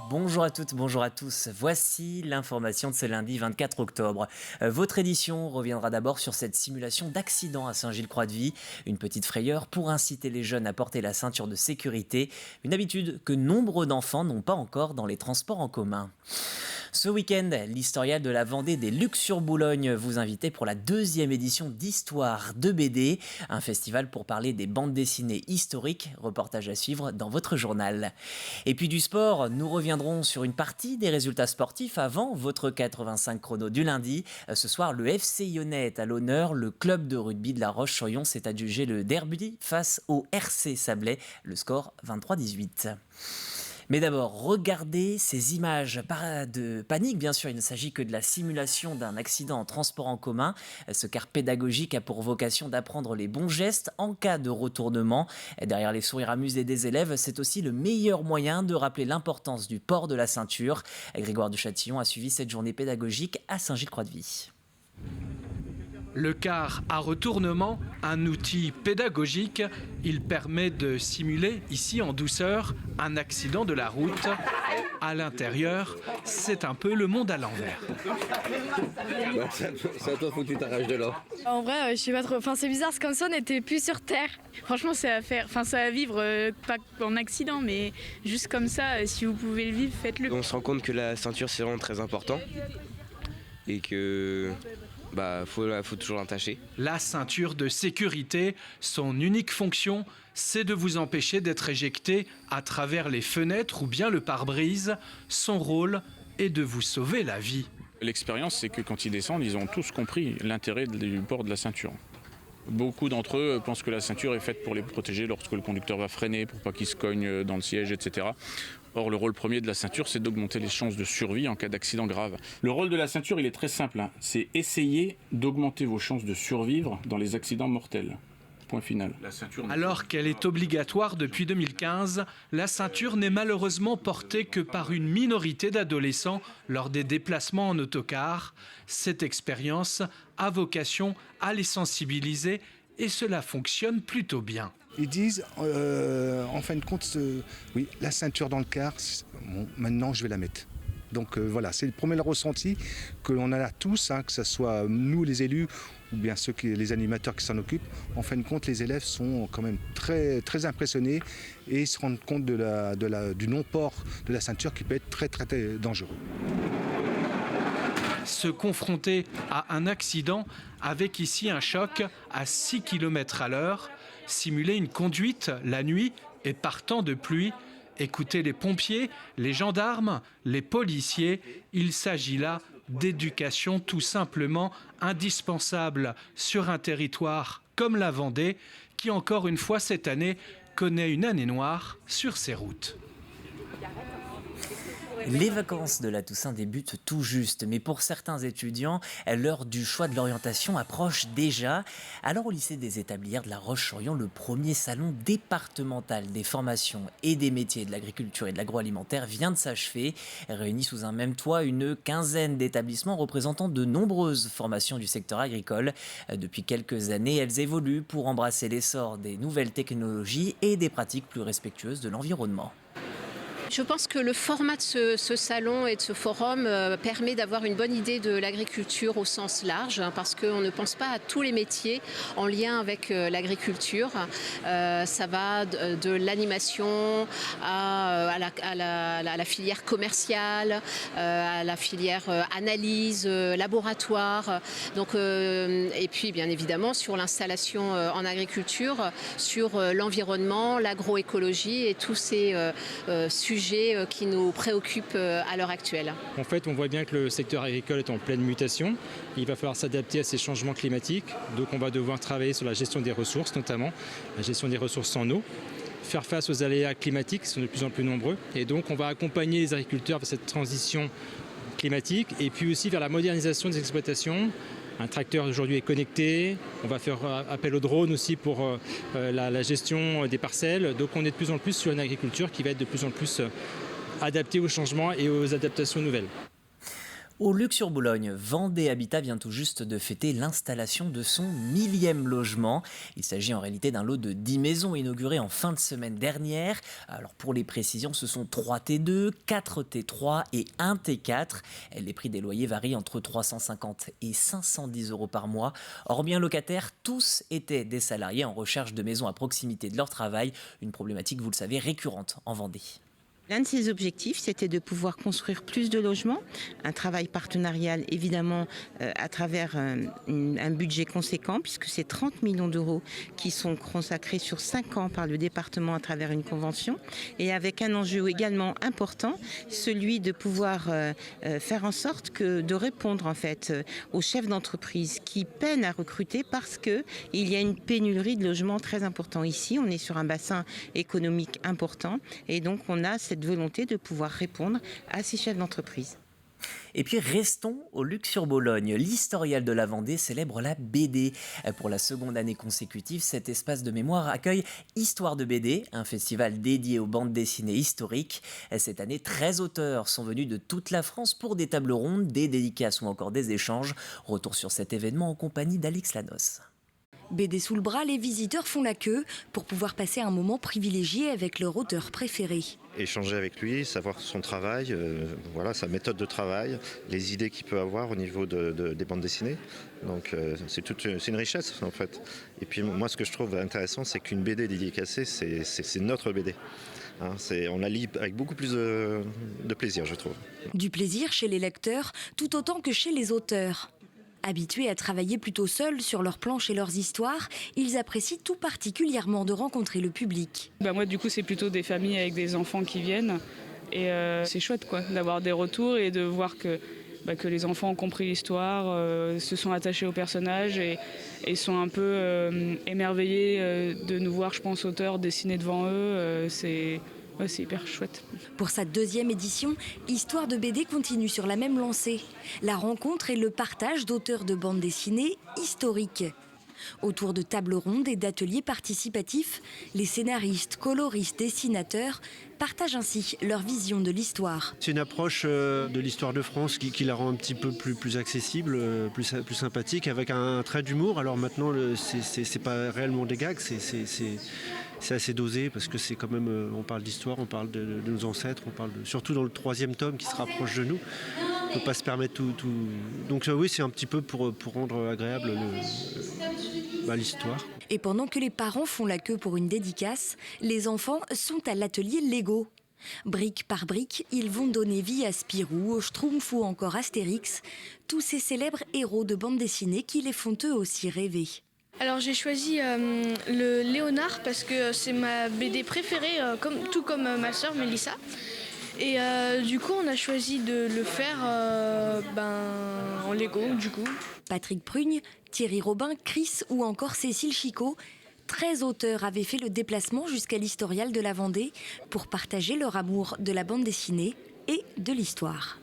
Bonjour à toutes, bonjour à tous. Voici l'information de ce lundi 24 octobre. Votre édition reviendra d'abord sur cette simulation d'accident à Saint-Gilles-Croix-de-Vie. Une petite frayeur pour inciter les jeunes à porter la ceinture de sécurité. Une habitude que nombre d'enfants n'ont pas encore dans les transports en commun. Ce week-end, l'historial de la Vendée des Lucs-sur-Boulogne vous invitait pour la 2e édition d'Histoire de BD, un festival pour parler des bandes dessinées historiques, reportage à suivre dans votre journal. Et puis du sport, nous reviendrons sur une partie des résultats sportifs avant votre 85 chrono du lundi. Ce soir, le FC Lyonnais est à l'honneur, le club de rugby de La Roche-sur-Yon s'est adjugé le derby face au RC Sablé, le score 23-18. Mais d'abord, regardez ces images de panique. Bien sûr, il ne s'agit que de la simulation d'un accident en transport en commun. Ce car pédagogique a pour vocation d'apprendre les bons gestes en cas de retournement. Derrière les sourires amusés des élèves, c'est aussi le meilleur moyen de rappeler l'importance du port de la ceinture. Grégoire Duchâtillon a suivi cette journée pédagogique à Saint-Gilles-Croix-de-Vie. Le car à retournement, un outil pédagogique, il permet de simuler, ici en douceur, un accident de la route. À l'intérieur, c'est un peu le monde à l'envers. C'est à toi, faut que tu t'arraches de là. En vrai, je sais pas trop. Enfin, c'est bizarre, c'est comme ça, on n'était plus sur Terre. Franchement, c'est à faire. Enfin, ça à vivre, pas en accident, mais juste comme ça. Si vous pouvez le vivre, faites-le. On se rend compte que la ceinture, c'est vraiment très important et que faut toujours l'attacher. La ceinture de sécurité, son unique fonction, c'est de vous empêcher d'être éjecté à travers les fenêtres ou bien le pare-brise. Son rôle est de vous sauver la vie. L'expérience, c'est que quand ils descendent, ils ont tous compris l'intérêt du port de la ceinture. Beaucoup d'entre eux pensent que la ceinture est faite pour les protéger lorsque le conducteur va freiner, pour pas qu'il se cogne dans le siège, etc. Or, le rôle premier de la ceinture, c'est d'augmenter les chances de survie en cas d'accident grave. Le rôle de la ceinture, il est très simple. C'est essayer d'augmenter vos chances de survivre dans les accidents mortels. Point final. Alors qu'elle est obligatoire depuis 2015, la ceinture n'est malheureusement portée que par une minorité d'adolescents lors des déplacements en autocar. Cette expérience a vocation à les sensibiliser et cela fonctionne plutôt bien. Ils disent, en fin de compte, oui, la ceinture dans le car, bon, maintenant je vais la mettre. Donc voilà, c'est le premier ressenti que l'on a tous, que ce soit nous les élus ou bien les animateurs qui s'en occupent. En fin de compte, les élèves sont quand même très, très impressionnés et ils se rendent compte du non-port de la ceinture qui peut être très, très, très dangereux. Se confronter à un accident avec ici un choc à 6 km à l'heure, simuler une conduite la nuit et par temps de pluie, écouter les pompiers, les gendarmes, les policiers, il s'agit là d'éducation tout simplement indispensable sur un territoire comme la Vendée qui encore une fois cette année connaît une année noire sur ses routes. Les vacances de la Toussaint débutent tout juste, mais pour certains étudiants, l'heure du choix de l'orientation approche déjà. Alors au lycée des Établières de La Roche-sur-Yon, le premier salon départemental des formations et des métiers de l'agriculture et de l'agroalimentaire vient de s'achever. Réunis sous un même toit, une quinzaine d'établissements représentant de nombreuses formations du secteur agricole. Depuis quelques années, elles évoluent pour embrasser l'essor des nouvelles technologies et des pratiques plus respectueuses de l'environnement. Je pense que le format de ce salon et de ce forum permet d'avoir une bonne idée de l'agriculture au sens large, parce qu'on ne pense pas à tous les métiers en lien avec l'agriculture. Ça va de l'animation à la filière commerciale, à la filière analyse, laboratoire. Donc, et puis bien évidemment sur l'installation en agriculture, sur l'environnement, l'agroécologie et tous ces sujets qui nous préoccupent à l'heure actuelle. En fait, on voit bien que le secteur agricole est en pleine mutation. Il va falloir s'adapter à ces changements climatiques. Donc on va devoir travailler sur la gestion des ressources, notamment la gestion des ressources en eau, faire face aux aléas climatiques qui sont de plus en plus nombreux. Et donc on va accompagner les agriculteurs vers cette transition climatique et puis aussi vers la modernisation des exploitations. Un tracteur aujourd'hui est connecté, on va faire appel aux drones aussi pour la gestion des parcelles. Donc on est de plus en plus sur une agriculture qui va être de plus en plus adaptée aux changements et aux adaptations nouvelles. Au Luc-sur-Boulogne, Vendée Habitat vient tout juste de fêter l'installation de son 1000e logement. Il s'agit en réalité d'un lot de 10 maisons inaugurées en fin de semaine dernière. Alors pour les précisions, ce sont 3 T2, 4 T3 et 1 T4. Les prix des loyers varient entre 350 et 510 € par mois. Or bien locataires, tous étaient des salariés en recherche de maisons à proximité de leur travail. Une problématique, vous le savez, récurrente en Vendée. L'un de ses objectifs, c'était de pouvoir construire plus de logements, un travail partenarial évidemment à travers un budget conséquent, puisque c'est 30 millions d'euros qui sont consacrés sur 5 ans par le département à travers une convention, et avec un enjeu également important, celui de pouvoir faire en sorte de répondre en fait aux chefs d'entreprise qui peinent à recruter parce qu'il y a une pénurie de logements très importante ici. On est sur un bassin économique important et donc on a cette volonté de pouvoir répondre à ces chefs d'entreprise. Et puis restons au Luc-sur-Boulogne. L'Historial de la Vendée célèbre la BD. Pour la seconde année consécutive, cet espace de mémoire accueille Histoire de BD, un festival dédié aux bandes dessinées historiques. Cette année, 13 auteurs sont venus de toute la France pour des tables rondes, des dédicaces ou encore des échanges. Retour sur cet événement en compagnie d'Alix Lanos. BD sous le bras, les visiteurs font la queue pour pouvoir passer un moment privilégié avec leur auteur préféré. Échanger avec lui, savoir son travail, voilà, sa méthode de travail, les idées qu'il peut avoir au niveau des bandes dessinées. Donc c'est une richesse en fait. Et puis moi ce que je trouve intéressant, c'est qu'une BD dédicacée, c'est notre BD. Hein, on la lit avec beaucoup plus de plaisir, je trouve. Du plaisir chez les lecteurs, tout autant que chez les auteurs. Habitués à travailler plutôt seuls sur leurs planches et leurs histoires, ils apprécient tout particulièrement de rencontrer le public. Moi du coup c'est plutôt des familles avec des enfants qui viennent et c'est chouette d'avoir des retours et de voir que les enfants ont compris l'histoire, se sont attachés aux personnages et sont un peu émerveillés de nous voir, je pense, auteurs dessiner devant eux. C'est hyper chouette. Pour sa deuxième édition, Histoire de BD continue sur la même lancée. La rencontre et le partage d'auteurs de bandes dessinées historiques. Autour de tables rondes et d'ateliers participatifs, les scénaristes, coloristes, dessinateurs partagent ainsi leur vision de l'histoire. C'est une approche de l'histoire de France qui la rend un petit peu plus accessible, plus sympathique, avec un trait d'humour. Alors maintenant, c'est pas réellement des gags, c'est assez dosé parce que c'est quand même, on parle d'histoire, on parle de nos ancêtres, surtout dans le 3e tome qui se rapproche de nous. On ne peut pas se permettre tout. Donc oui, c'est un petit peu pour rendre agréable l'histoire. Et pendant que les parents font la queue pour une dédicace, les enfants sont à l'atelier Lego. Brique par brique, ils vont donner vie à Spirou, au Schtroumpf ou encore Astérix, tous ces célèbres héros de bande dessinée qui les font eux aussi rêver. Alors j'ai choisi le Léonard parce que c'est ma BD préférée, tout comme ma sœur Mélissa. Et du coup on a choisi de le faire en Lego du coup. Patrick Prugne, Thierry Robin, Chris ou encore Cécile Chicot, 13 auteurs avaient fait le déplacement jusqu'à l'Historial de la Vendée pour partager leur amour de la bande dessinée et de l'histoire.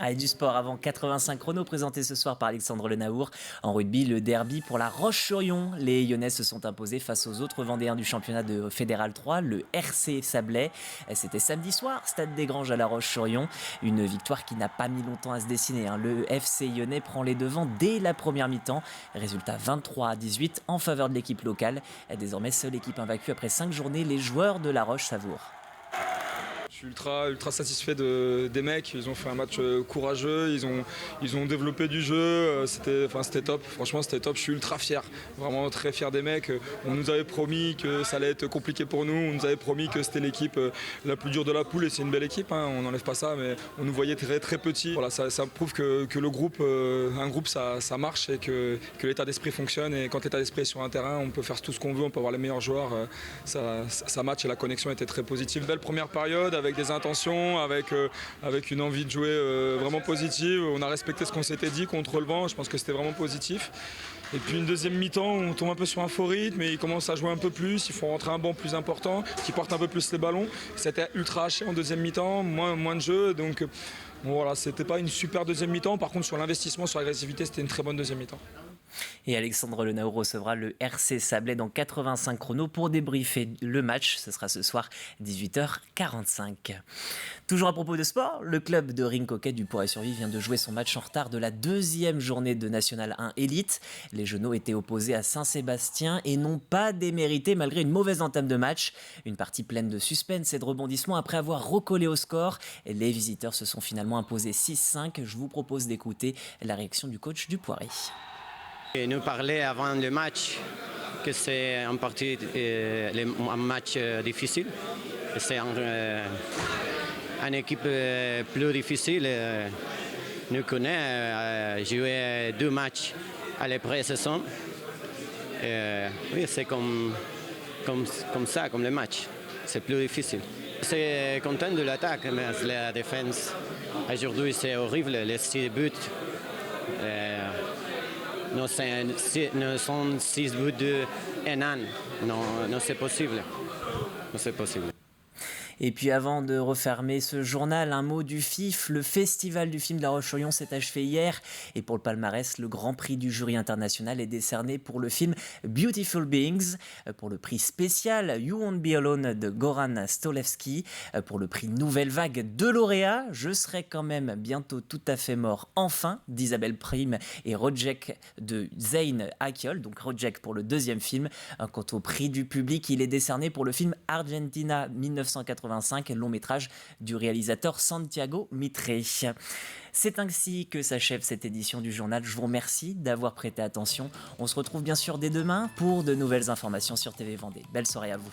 Et du sport avant 85 chronos présenté ce soir par Alexandre Lenaour. En rugby, le derby pour la Roche-sur-Yon. Les Lyonnais se sont imposés face aux autres Vendéens du championnat de Fédéral 3, le RC Sablé. C'était samedi soir, stade des Granges à la Roche-sur-Yon. Une victoire qui n'a pas mis longtemps à se dessiner. Le FC lyonnais prend les devants dès la première mi-temps. Résultat 23-18 en faveur de l'équipe locale. Désormais, seule équipe invaincue après 5 journées, les joueurs de la Roche savourent. Je suis ultra satisfait des mecs, ils ont fait un match courageux, ils ont développé du jeu, c'était top, franchement c'était top, je suis ultra fier, vraiment très fier des mecs. On nous avait promis que ça allait être compliqué pour nous, on nous avait promis que c'était l'équipe la plus dure de la poule et c'est une belle équipe, on n'enlève pas ça, mais on nous voyait très petits. Voilà, ça prouve que le groupe, un groupe ça marche et que l'état d'esprit fonctionne et quand l'état d'esprit est sur un terrain, on peut faire tout ce qu'on veut, on peut avoir les meilleurs joueurs, ça match et la connexion était très positive. Belle première période avec des intentions, avec une envie de jouer vraiment positive. On a respecté ce qu'on s'était dit contre le vent, je pense que c'était vraiment positif. Et puis une deuxième mi-temps, on tombe un peu sur un faux rythme et ils commencent à jouer un peu plus, il faut rentrer un banc plus important, qui porte un peu plus les ballons. C'était ultra haché en deuxième mi-temps, moins de jeu, donc bon, voilà, c'était pas une super deuxième mi-temps. Par contre sur l'investissement, sur l'agressivité, c'était une très bonne deuxième mi-temps. Et Alexandre Lenaour recevra le RC Sablé dans 85 chronos pour débriefer le match. Ce sera ce soir 18h45. Toujours à propos de sport, le club de rink hockey du Poiret-sur-Vie vient de jouer son match en retard de la deuxième journée de National 1 Élite. Les Genoux étaient opposés à Saint-Sébastien et n'ont pas démérité malgré une mauvaise entame de match. Une partie pleine de suspense et de rebondissements après avoir recollé au score. Les visiteurs se sont finalement imposés 6-5. Je vous propose d'écouter la réaction du coach du Poiret. Il nous parlait avant le match que c'est un match difficile. C'est une équipe plus difficile. Nous connaît joué 2 matchs à la pré-saison. Oui, c'est comme ça, comme le match. C'est plus difficile. C'est content de l'attaque, mais la défense, aujourd'hui, c'est horrible. Les 6 buts. Nous sommes 6 buts de un an. Non, c'est possible. Non, c'est possible. Et puis avant de refermer ce journal, un mot du FIF. Le Festival du film de La Roche-sur-Yon s'est achevé hier. Et pour le palmarès, le Grand Prix du jury international est décerné pour le film Beautiful Beings. Pour le prix spécial You Won't Be Alone de Goran Stolevski. Pour le prix Nouvelle Vague de lauréats, Je serai quand même bientôt tout à fait mort enfin d'Isabelle Prime et Rojek de Zayn Akyol. Donc Rojek pour le deuxième film. Quant au prix du public, il est décerné pour le film Argentina 1985, long métrage du réalisateur Santiago Mitre. C'est ainsi que s'achève cette édition du journal. Je vous remercie d'avoir prêté attention. On se retrouve bien sûr dès demain pour de nouvelles informations sur TV Vendée. Belle soirée à vous.